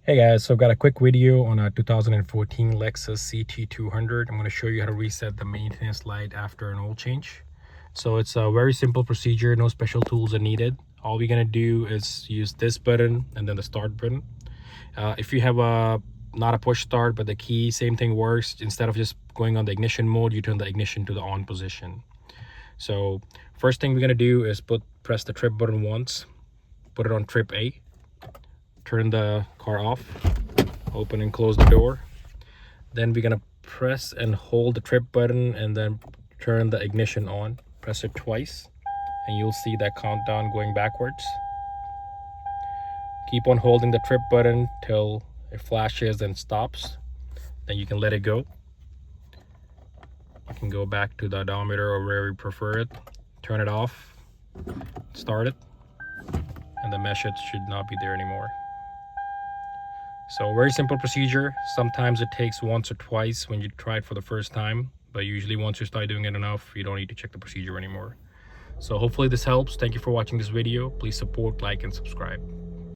Hey guys, so I've got a quick video on a 2014 Lexus CT200. I'm going to show you how to reset the maintenance light after an oil change. So it's a very simple procedure, no special tools are needed. All we're going to do is use this button and then the start button. If you have not a push start but the key, same thing works. Instead of just going on the ignition mode, you turn the ignition to the on position. So first thing we're going to do is press the trip button once, put it on trip A. Turn the car off, open and close the door. Then we're gonna press and hold the trip button and then turn the ignition on. Press it twice and you'll see that countdown going backwards. Keep on holding the trip button till it flashes and stops. Then you can let it go. You can go back to the odometer or wherever you prefer it. Turn it off, start it, and the message should not be there anymore. So very simple procedure. Sometimes it takes once or twice when you try it for the first time, but usually once you start doing it enough, you don't need to check the procedure anymore. So hopefully this helps. Thank you for watching this video. Please support, like, and subscribe.